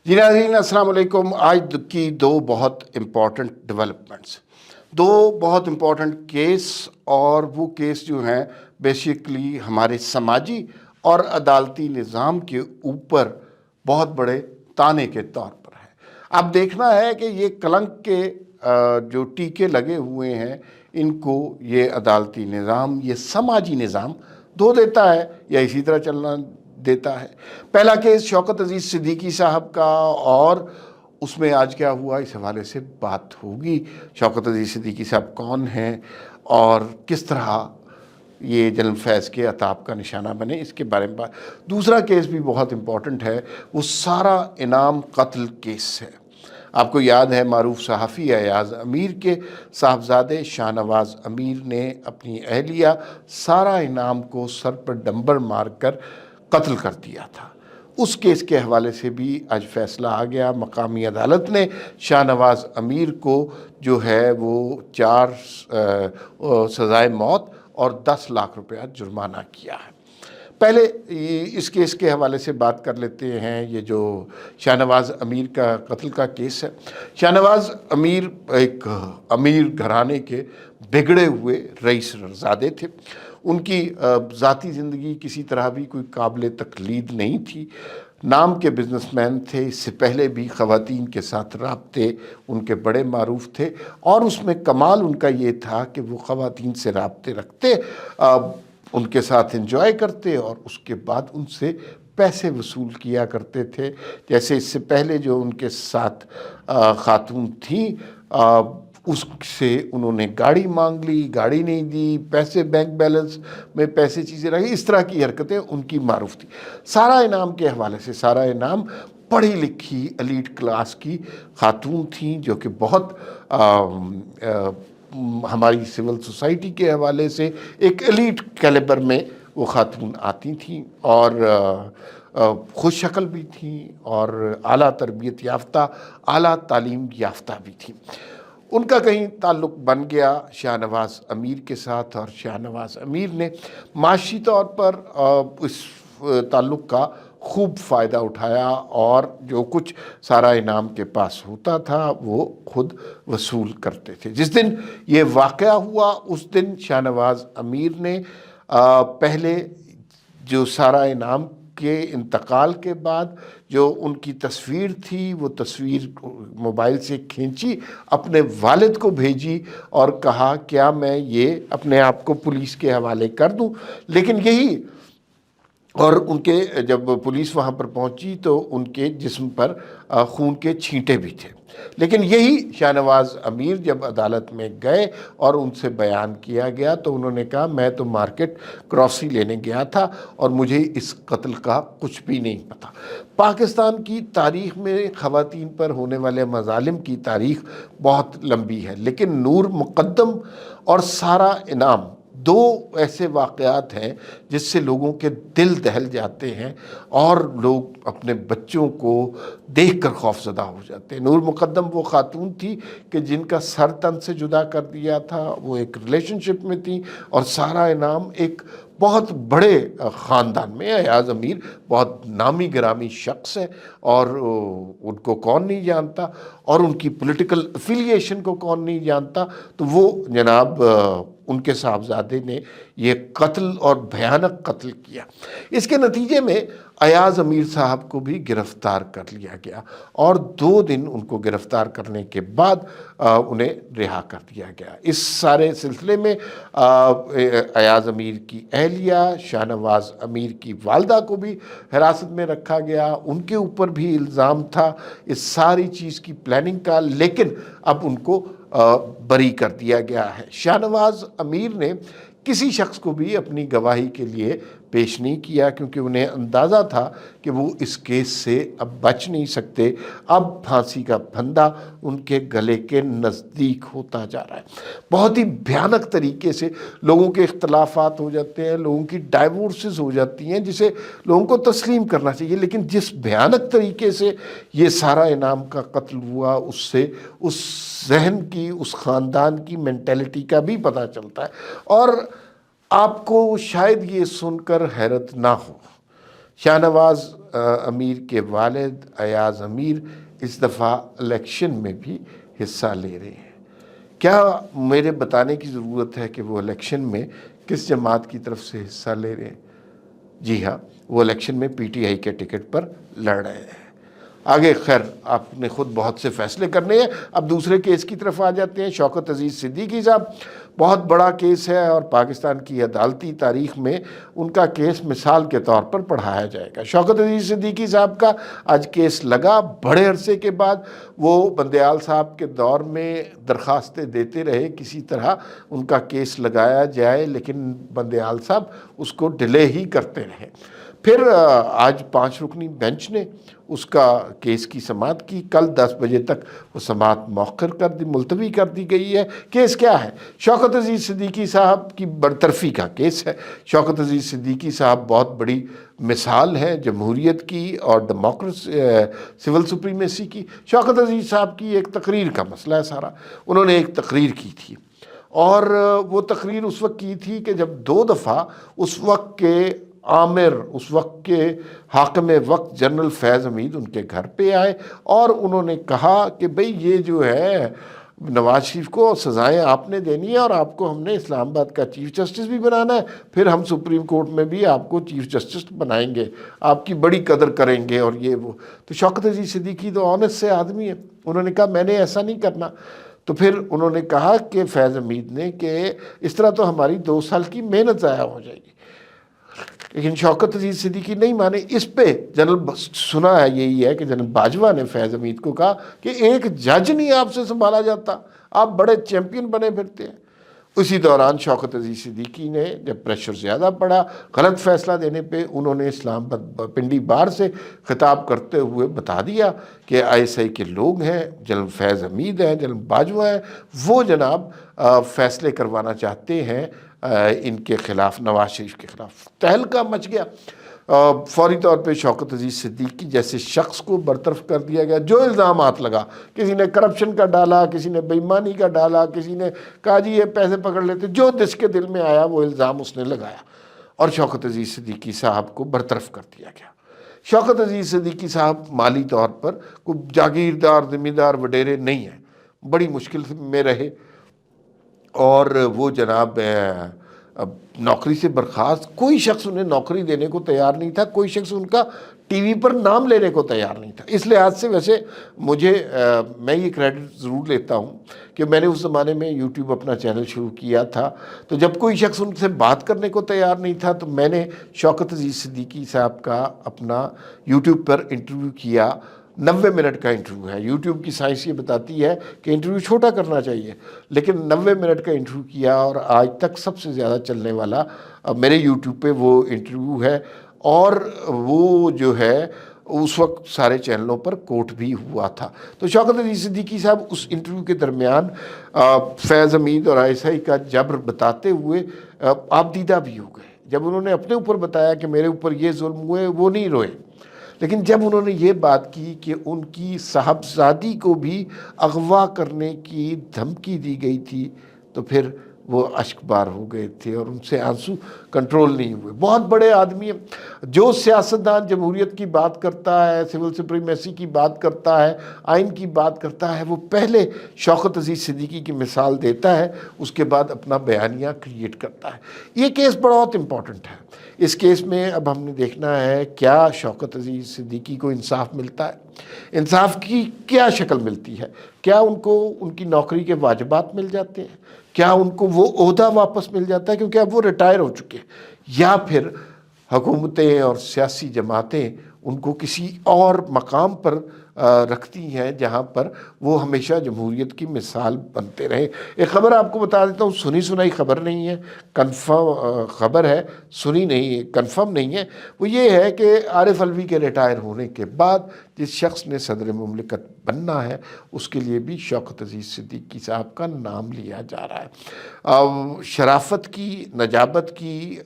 جی ناظرین السلام علیکم۔ آج کی دو بہت امپورٹنٹ ڈیولپمنٹس، دو بہت امپورٹنٹ کیس، اور وہ کیس جو ہیں بیسیکلی ہمارے سماجی اور عدالتی نظام کے اوپر بہت بڑے تانے کے طور پر ہے۔ اب دیکھنا ہے کہ یہ کلنک کے جو ٹیکے لگے ہوئے ہیں ان کو یہ عدالتی نظام، یہ سماجی نظام دھو دیتا ہے یا اسی طرح چلنا دیتا ہے۔ پہلا کیس شوکت عزیز صدیقی صاحب کا، اور اس میں آج کیا ہوا اس حوالے سے بات ہوگی۔ شوکت عزیز صدیقی صاحب کون ہیں اور کس طرح یہ جنرل فیض کے عتاب کا نشانہ بنے، اس کے بارے میں بات۔ دوسرا کیس بھی بہت امپورٹنٹ ہے، وہ سارا انعام قتل کیس ہے۔ آپ کو یاد ہے معروف صحافی ایاز امیر کے صاحبزادے شاہ نواز امیر نے اپنی اہلیہ سارا انعام کو سر پر ڈمبر مار کر قتل کر دیا تھا۔ اس کیس کے حوالے سے بھی آج فیصلہ آ گیا۔ مقامی عدالت نے شاہ نواز امیر کو جو ہے وہ 4 سزائے موت اور 10 لاکھ روپیہ جرمانہ کیا ہے۔ پہلے اس کیس کے حوالے سے بات کر لیتے ہیں۔ یہ جو شاہ نواز امیر کا قتل کا کیس ہے، شاہ نواز امیر ایک امیر گھرانے کے بگڑے ہوئے رئیس زادے تھے۔ ان کی ذاتی زندگی کسی طرح بھی کوئی قابل تقلید نہیں تھی۔ نام کے بزنس مین تھے، اس سے پہلے بھی خواتین کے ساتھ رابطے ان کے بڑے معروف تھے، اور اس میں کمال ان کا یہ تھا کہ وہ خواتین سے رابطے رکھتے، ان کے ساتھ انجوائے کرتے اور اس کے بعد ان سے پیسے وصول کیا کرتے تھے۔ جیسے اس سے پہلے جو ان کے ساتھ خاتون تھیں، اس سے انہوں نے گاڑی مانگ لی، گاڑی نہیں دی، پیسے بینک بیلنس میں پیسے چیزیں رکھی، اس طرح کی حرکتیں ان کی معروف تھی۔ سارا انعام کے حوالے سے، سارا انعام پڑھی لکھی ایلیٹ کلاس کی خاتون تھیں، جو کہ بہت ہماری سول سوسائٹی کے حوالے سے ایک ایلیٹ کیلیبر میں وہ خاتون آتی تھیں، اور خوش شکل بھی تھیں اور اعلیٰ تربیت یافتہ، اعلیٰ تعلیم یافتہ بھی تھیں۔ ان کا کہیں تعلق بن گیا شاہ نواز امیر کے ساتھ، اور شاہ نواز امیر نے معاشی طور پر اس تعلق کا خوب فائدہ اٹھایا، اور جو کچھ سارا انعام کے پاس ہوتا تھا وہ خود وصول کرتے تھے۔ جس دن یہ واقعہ ہوا اس دن شاہ نواز امیر نے پہلے جو سارا انعام کے انتقال کے بعد جو ان کی تصویر تھی، وہ تصویر موبائل سے کھینچی، اپنے والد کو بھیجی اور کہا کیا میں یہ اپنے آپ کو پولیس کے حوالے کر دوں۔ لیکن یہی، اور ان کے جب پولیس وہاں پر پہنچی تو ان کے جسم پر خون کے چھینٹے بھی تھے۔ لیکن یہی شاہ نواز امیر جب عدالت میں گئے اور ان سے بیان کیا گیا تو انہوں نے کہا میں تو مارکیٹ گروسری لینے گیا تھا اور مجھے اس قتل کا کچھ بھی نہیں پتہ۔ پاکستان کی تاریخ میں خواتین پر ہونے والے مظالم کی تاریخ بہت لمبی ہے، لیکن نور مقدم اور سارا انعام دو ایسے واقعات ہیں جس سے لوگوں کے دل دہل جاتے ہیں اور لوگ اپنے بچوں کو دیکھ کر خوف زدہ ہو جاتے ہیں۔ نور مقدم وہ خاتون تھی کہ جن کا سر تن سے جدا کر دیا تھا، وہ ایک ریلیشن شپ میں تھی، اور سارا انعام ایک بہت بڑے خاندان میں، ایاز امیر بہت نامی گرامی شخص ہے، اور ان کو کون نہیں جانتا، اور ان کی پولیٹیکل افیلیشن کو کون نہیں جانتا۔ تو وہ جناب ان کے صاحبزادے نے یہ قتل اور بھیانک قتل کیا۔ اس کے نتیجے میں ایاز امیر صاحب کو بھی گرفتار کر لیا گیا، اور 2 دن ان کو گرفتار کرنے کے بعد انہیں رہا کر دیا گیا۔ اس سارے سلسلے میں ایاز امیر کی اہلیہ شاہ نواز امیر کی والدہ کو بھی حراست میں رکھا گیا۔ ان کے اوپر بھی الزام تھا اس ساری چیز کی پلاننگ کا، لیکن اب ان کو بری کر دیا گیا ہے۔ شاہ نواز امیر نے کسی شخص کو بھی اپنی گواہی کے لیے پیش نہیں کیا، کیونکہ انہیں اندازہ تھا کہ وہ اس کیس سے اب بچ نہیں سکتے۔ اب پھانسی کا پھندا ان کے گلے کے نزدیک ہوتا جا رہا ہے۔ بہت ہی بھیانک طریقے سے لوگوں کے اختلافات ہو جاتے ہیں، لوگوں کی ڈائیورسز ہو جاتی ہیں، جسے لوگوں کو تسلیم کرنا چاہیے، لیکن جس بھیانک طریقے سے یہ سارا انعام کا قتل ہوا، اس سے اس ذہن کی، اس خاندان کی مینٹیلٹی کا بھی پتہ چلتا ہے۔ اور آپ کو شاید یہ سن کر حیرت نہ ہو، شاہ نواز امیر کے والد ایاز امیر اس دفعہ الیکشن میں بھی حصہ لے رہے ہیں۔ کیا میرے بتانے کی ضرورت ہے کہ وہ الیکشن میں کس جماعت کی طرف سے حصہ لے رہے ہیں؟ جی ہاں، وہ الیکشن میں پی ٹی آئی کے ٹکٹ پر لڑ رہے ہیں۔ آگے خیر آپ نے خود بہت سے فیصلے کرنے ہیں۔ اب دوسرے کیس کی طرف آ جاتے ہیں۔ شوکت عزیز صدیقی صاحب، بہت بڑا کیس ہے اور پاکستان کی عدالتی تاریخ میں ان کا کیس مثال کے طور پر پڑھایا جائے گا۔ شوکت عزیز صدیقی صاحب کا آج کیس لگا، بڑے عرصے کے بعد۔ وہ بندیال صاحب کے دور میں درخواستیں دیتے رہے کسی طرح ان کا کیس لگایا جائے، لیکن بندیال صاحب اس کو ڈیلے ہی کرتے رہے۔ پھر آج 5 رکنی بینچ نے اس کا کیس کی سماعت کی۔ کل 10 بجے تک وہ سماعت مؤخر ملتوی کر دی گئی ہے۔ کیس کیا ہے؟ شوکت عزیز صدیقی صاحب کی برطرفی کا کیس ہے۔ شوکت عزیز صدیقی صاحب بہت بڑی مثال ہے جمہوریت کی اور ڈیموکریسی، سول سپریمیسی کی۔ شوکت عزیز صاحب کی ایک تقریر کا مسئلہ ہے سارا۔ انہوں نے ایک تقریر کی تھی اور وہ تقریر اس وقت کی تھی کہ جب 2 دفعہ اس وقت کے آمر، اس وقت کے حاکم وقت جنرل فیض حمید ان کے گھر پہ آئے اور انہوں نے کہا کہ بھئی یہ جو ہے نواز شریف کو سزائیں آپ نے دینی ہے اور آپ کو ہم نے اسلام آباد کا چیف جسٹس بھی بنانا ہے، پھر ہم سپریم کورٹ میں بھی آپ کو چیف جسٹس بنائیں گے، آپ کی بڑی قدر کریں گے اور یہ وہ۔ تو شوکت عزیز صدیقی تو آنےسٹ سے آدمی ہے، انہوں نے کہا میں نے ایسا نہیں کرنا۔ تو پھر انہوں نے کہا کہ فیض حمید نے کہ اس طرح تو ہماری 2 سال کی محنت ضائع ہو جائے گی، لیکن شوکت عزیز صدیقی نہیں مانے۔ اس پہ سنا ہے یہی ہے کہ جنرل باجوہ نے فیض حمید کو کہا کہ ایک جج نہیں آپ سے سنبھالا جاتا، آپ بڑے چیمپئن بنے پھرتے ہیں۔ اسی دوران شوکت عزیز صدیقی نے جب پریشر زیادہ پڑا غلط فیصلہ دینے پہ، انہوں نے اسلام آباد پنڈی بار سے خطاب کرتے ہوئے بتا دیا کہ آئی ایس آئی کے لوگ ہیں، جنرل فیض حمید ہیں، جنرل باجوہ ہیں، وہ جناب فیصلے کروانا چاہتے ہیں ان کے خلاف، نواز شریف کے خلاف۔ تہلکہ مچ گیا۔ فوری طور پہ شوکت عزیز صدیقی جیسے شخص کو برطرف کر دیا گیا۔ جو الزامات لگا، کسی نے کرپشن کا ڈالا، کسی نے بے ایمانی کا ڈالا، کسی نے کہا جی یہ پیسے پکڑ لیتے، جو جس کے دل میں آیا وہ الزام اس نے لگایا اور شوکت عزیز صدیقی صاحب کو برطرف کر دیا گیا۔ شوکت عزیز صدیقی صاحب مالی طور پر کوئی جاگیردار، ذمہ دار وڈیرے نہیں ہیں، بڑی مشکل میں رہے اور وہ جناب نوکری سے برخاست، کوئی شخص انہیں نوکری دینے کو تیار نہیں تھا، کوئی شخص ان کا ٹی وی پر نام لینے کو تیار نہیں تھا۔ اس لحاظ سے ویسے میں یہ کریڈٹ ضرور لیتا ہوں کہ میں نے اس زمانے میں یوٹیوب اپنا چینل شروع کیا تھا، تو جب کوئی شخص ان سے بات کرنے کو تیار نہیں تھا تو میں نے شوکت عزیز صدیقی صاحب کا اپنا یوٹیوب پر انٹرویو کیا۔ 90 منٹ کا انٹرویو ہے۔ یوٹیوب کی سائنس یہ بتاتی ہے کہ انٹرویو چھوٹا کرنا چاہیے، لیکن 90 منٹ کا انٹرویو کیا اور آج تک سب سے زیادہ چلنے والا میرے یوٹیوب پہ وہ انٹرویو ہے اور وہ جو ہے اس وقت سارے چینلوں پر کوٹ بھی ہوا تھا۔ تو شوکت عزیز صدیقی صاحب اس انٹرویو کے درمیان فیض حمید اور آئی ایس آئی کا جبر بتاتے ہوئے آپ دیدہ بھی ہو گئے۔ جب انہوں نے اپنے اوپر بتایا کہ میرے اوپر یہ ظلم ہوئے، وہ نہیں روئے، لیکن جب انہوں نے یہ بات کی کہ ان کی صاحبزادی کو بھی اغوا کرنے کی دھمکی دی گئی تھی تو پھر وہ اشک بار ہو گئے تھے اور ان سے آنسو کنٹرول نہیں ہوئے۔ بہت بڑے آدمی ہیں۔ جو سیاستدان جمہوریت کی بات کرتا ہے، سول سپریمیسی کی بات کرتا ہے، آئین کی بات کرتا ہے، وہ پہلے شوکت عزیز صدیقی کی مثال دیتا ہے، اس کے بعد اپنا بیانیہ کریٹ کرتا ہے۔ یہ کیس بہت امپورٹنٹ ہے۔ اس کیس میں اب ہم نے دیکھنا ہے کیا شوکت عزیز صدیقی کو انصاف ملتا ہے، انصاف کی کیا شکل ملتی ہے، کیا ان کو ان کی نوکری کے واجبات مل جاتے ہیں، کیا ان کو وہ عہدہ واپس مل جاتا ہے کیونکہ اب وہ ریٹائر ہو چکے ہیں، یا پھر حکومتیں اور سیاسی جماعتیں ان کو کسی اور مقام پر رکھتی ہیں جہاں پر وہ ہمیشہ جمہوریت کی مثال بنتے رہے۔ ایک خبر آپ کو بتا دیتا ہوں، سنی سنائی خبر نہیں ہے، کنفرم خبر ہے، سنی نہیں، کنفرم نہیں ہے۔ وہ یہ ہے کہ عارف علوی کے ریٹائر ہونے کے بعد جس شخص نے صدر مملکت بننا ہے اس کے لیے بھی شوکت عزیز صدیقی صاحب کا نام لیا جا رہا ہے۔ شرافت کی، نجابت کی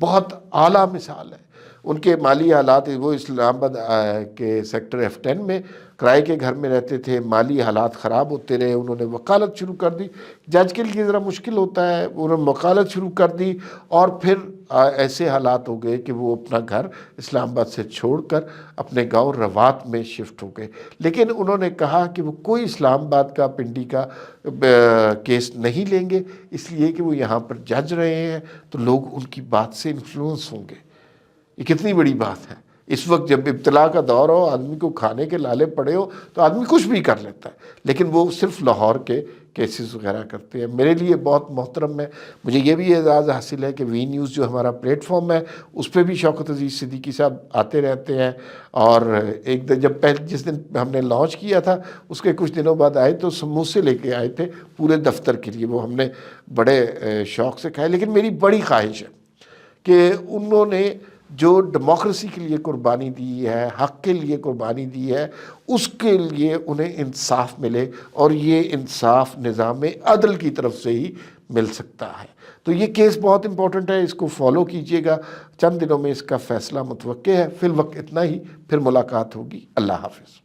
بہت اعلیٰ مثال ہے۔ ان کے مالی حالات، وہ اسلام آباد کے سیکٹر F10 میں کرائے کے گھر میں رہتے تھے، مالی حالات خراب ہوتے رہے، انہوں نے وکالت شروع کر دی۔ جج کے لیے ذرا مشکل ہوتا ہے، انہوں نے وکالت شروع کر دی، اور پھر ایسے حالات ہو گئے کہ وہ اپنا گھر اسلام آباد سے چھوڑ کر اپنے گاؤں روات میں شفٹ ہو گئے۔ لیکن انہوں نے کہا کہ وہ کوئی اسلام آباد کا پنڈی کا کیس نہیں لیں گے، اس لیے کہ وہ یہاں پر جج رہے ہیں تو لوگ ان کی بات سے انفلوئنس ہوں گے۔ یہ کتنی بڑی بات ہے۔ اس وقت جب ابتلا کا دور ہو، آدمی کو کھانے کے لالے پڑے ہو، تو آدمی کچھ بھی کر لیتا ہے، لیکن وہ صرف لاہور کے کیسز وغیرہ کرتے ہیں۔ میرے لیے بہت محترم ہے، مجھے یہ بھی اعزاز حاصل ہے کہ وی نیوز جو ہمارا پلیٹ فارم ہے، اس پہ بھی شوکت عزیز صدیقی صاحب آتے رہتے ہیں، اور ایک دن جس دن ہم نے لانچ کیا تھا اس کے کچھ دنوں بعد آئے تو سموسے لے کے آئے تھے پورے دفتر کے لیے، وہ ہم نے بڑے شوق سے کھائے۔ لیکن میری بڑی خواہش ہے کہ انہوں نے جو ڈیموکریسی کے لیے قربانی دی ہے، حق کے لیے قربانی دی ہے، اس کے لیے انہیں انصاف ملے، اور یہ انصاف نظام عدل کی طرف سے ہی مل سکتا ہے۔ تو یہ کیس بہت امپورٹنٹ ہے، اس کو فالو کیجئے گا، چند دنوں میں اس کا فیصلہ متوقع ہے۔ فی الوقت اتنا ہی، پھر ملاقات ہوگی۔ اللہ حافظ۔